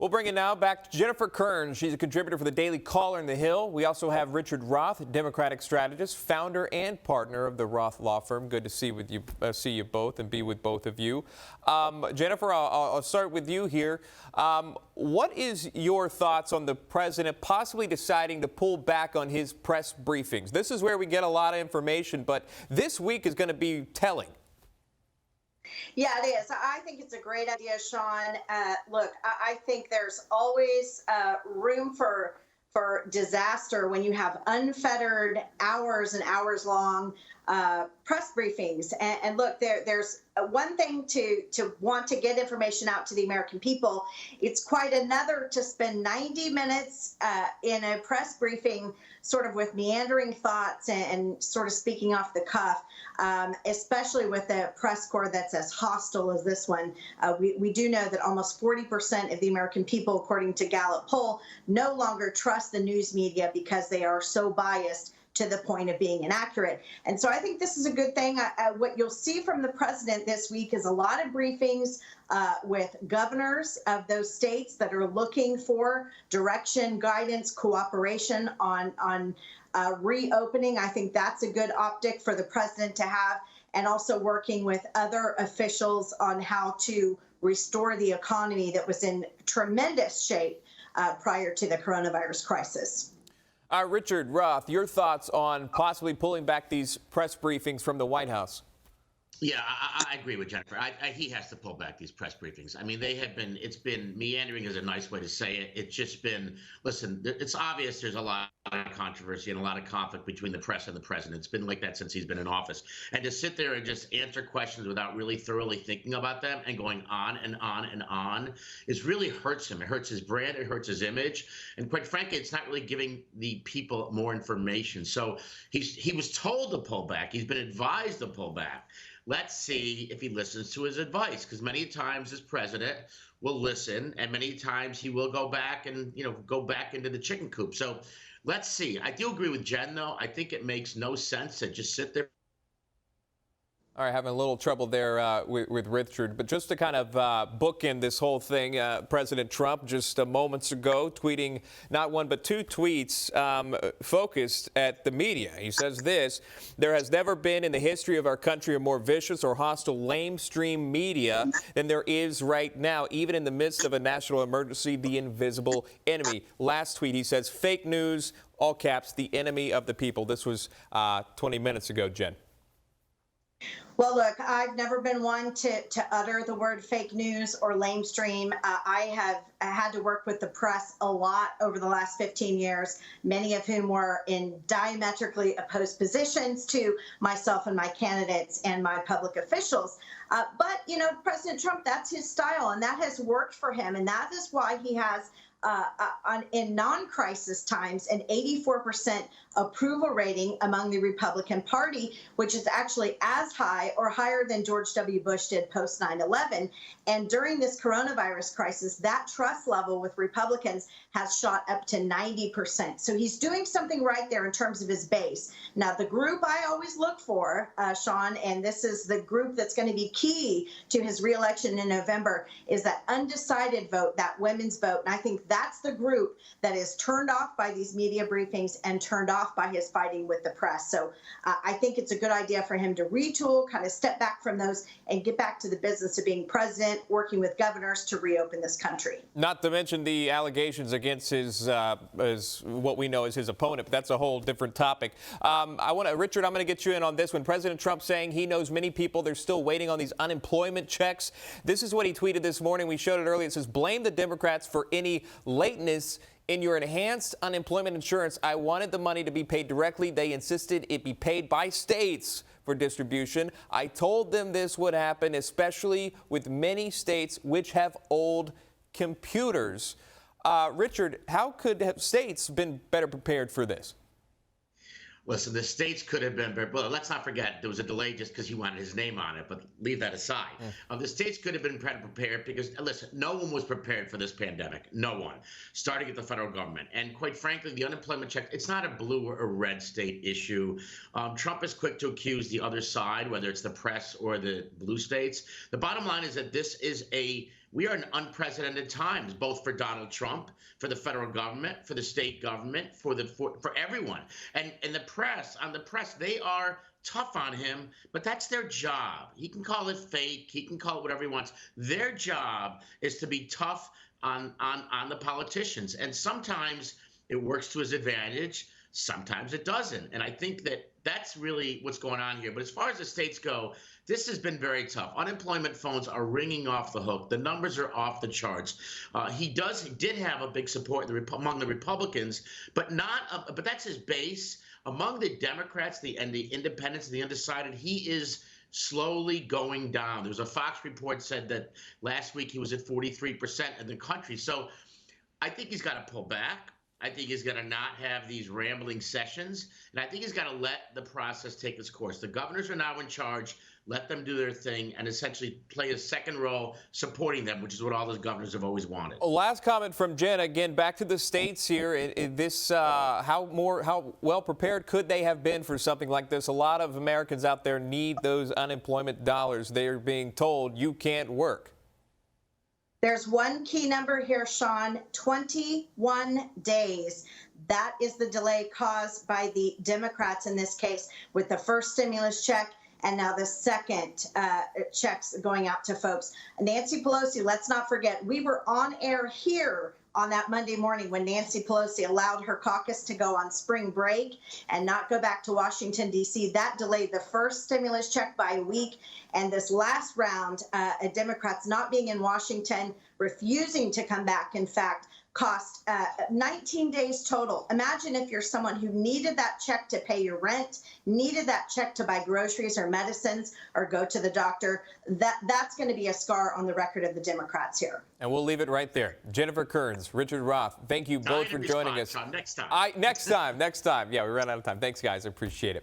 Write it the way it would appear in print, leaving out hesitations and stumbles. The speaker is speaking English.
We'll bring it now back to Jennifer Kern. She's a contributor for the Daily Caller in the Hill. We also have Richard Roth, Democratic strategist, founder and partner of the Roth Law Firm. Good to see you both and be with both of you. Jennifer, I'll start with you here. What is your thoughts on the president possibly deciding to pull back on his press briefings? This is where we get a lot of information, but this week is going to be telling. Yeah, it is. I think it's a great idea, Sean. Look, I think there's always room for disaster when you have unfettered hours and hours long press briefings. And look, there's one thing to want to get information out to the American people. It's quite another to spend 90 minutes in a press briefing sort of with meandering thoughts and sort of speaking off the cuff, especially with a press corps that's as hostile as this one. We do know that almost 40% of the American people, according to Gallup poll, no longer trust the news media because they are so biased to the point of being inaccurate. And so I think this is a good thing. What you'll see from the president this week is a lot of briefings with governors of those states that are looking for direction, guidance, cooperation on reopening. I think that's a good optic for the president to have, and also working with other officials on how to restore the economy that was in tremendous shape prior to the coronavirus crisis. Richard Roth, your thoughts on possibly pulling back these press briefings from the White House? Yeah, I agree with Jennifer. He has to pull back these press briefings. I mean, it's been meandering is a nice way to say it. It's just been, listen, it's obvious there's a lot of controversy and a lot of conflict between the press and the president. It's been like that since he's been in office. And to sit there and just answer questions without really thoroughly thinking about them and going on and on and on is really hurts him. It hurts his brand. It hurts his image. And quite frankly, it's not really giving the people more information. So he was told to pull back. He's been advised to pull back. Let's see if he listens to his advice, because many times this president will listen, and many times he will go back and, go back into the chicken coop. So let's see. I do agree with Jen, though. I think it makes no sense to just sit there. All right, having a little trouble there with Richard, but just to kind of bookend this whole thing, President Trump just moments ago tweeting not one but two tweets focused at the media. He says this: "There has never been in the history of our country a more vicious or hostile lamestream media than there is right now, even in the midst of a national emergency, the invisible enemy." Last tweet, he says, "Fake news, all caps, the enemy of the people." This was 20 minutes ago, Jen. Well, look, I've never been one to utter the word fake news or lamestream. I have had to work with the press a lot over the last 15 years, many of whom were in diametrically opposed positions to myself and my candidates and my public officials. But, President Trump, that's his style, and that has worked for him. And that is why he has in non-crisis times, an 84% approval rating among the Republican Party, which is actually as high or higher than George W. Bush did post 9/11. And during this coronavirus crisis, that trust level with Republicans has shot up to 90%. So he's doing something right there in terms of his base. Now, the group I always look for, Sean, and this is the group that's going to be key to his reelection in November, is that undecided vote, that women's vote. And I think that's the group that is turned off by these media briefings and turned off by his fighting with the press. So I think it's a good idea for him to retool, kind of step back from those and get back to the business of being president, working with governors to reopen this country. Not to mention the allegations against his what we know as his opponent, but that's a whole different topic. Richard, I'm going to get you in on this one. President Trump saying he knows many people, they're still waiting on these unemployment checks. This is what he tweeted this morning. We showed it earlier. It says, "Blame the Democrats for any lateness in your enhanced unemployment insurance. I wanted the money to be paid directly. They insisted it be paid by states for distribution. I told them this would happen, especially with many states which have old computers." Richard, how could have states been better prepared for this? Listen, the states could have been, well, let's not forget there was a delay just because he wanted his name on it, but leave that aside. The states could have been better prepared because, listen, no one was prepared for this pandemic. No one, starting at the federal government. And quite frankly, the unemployment check, it's not a blue or red state issue. Trump is quick to accuse the other side, whether it's the press or the blue states. The bottom line is that this is a we are in unprecedented times, both for Donald Trump, for the federal government, for the state government, for everyone. And the press, they are tough on him, but that's their job. He can call it fake. He can call it whatever he wants. Their job is to be tough on the politicians. And sometimes it works to his advantage. Sometimes it doesn't. And I think that that's really what's going on here. But as far as the states go, this has been very tough. Unemployment phones are ringing off the hook. The numbers are off the charts. He did have a big support among the Republicans, but that's his base. Among the Democrats and the independents and the undecided, he is slowly going down. There was a Fox report said that last week he was at 43% in the country. So I think he's got to pull back. I think he's going to not have these rambling sessions, and I think he's got to let the process take its course. The governors are now in charge. Let them do their thing and essentially play a second role supporting them, which is what all those governors have always wanted. Last comment from Jen. Again, back to the states here. How well prepared could they have been for something like this? A lot of Americans out there need those unemployment dollars. They're being told you can't work. There's one key number here, Sean, 21 days. That is the delay caused by the Democrats in this case with the first stimulus check and now the second checks going out to folks. Nancy Pelosi, let's not forget, we were on air here on that Monday morning when Nancy Pelosi allowed her caucus to go on spring break and not go back to Washington, D.C. That delayed the first stimulus check by a week. And this last round, Democrats not being in Washington, refusing to come back, in fact, cost 19 days total. Imagine if you're someone who needed that check to pay your rent, needed that check to buy groceries or medicines or go to the doctor. That's going to be a scar on the record of the Democrats here. And we'll leave it right there. Jennifer Kearns, Richard Roth, thank you both for joining us. Next time. Next time. Yeah, we ran out of time. Thanks, guys. I appreciate it.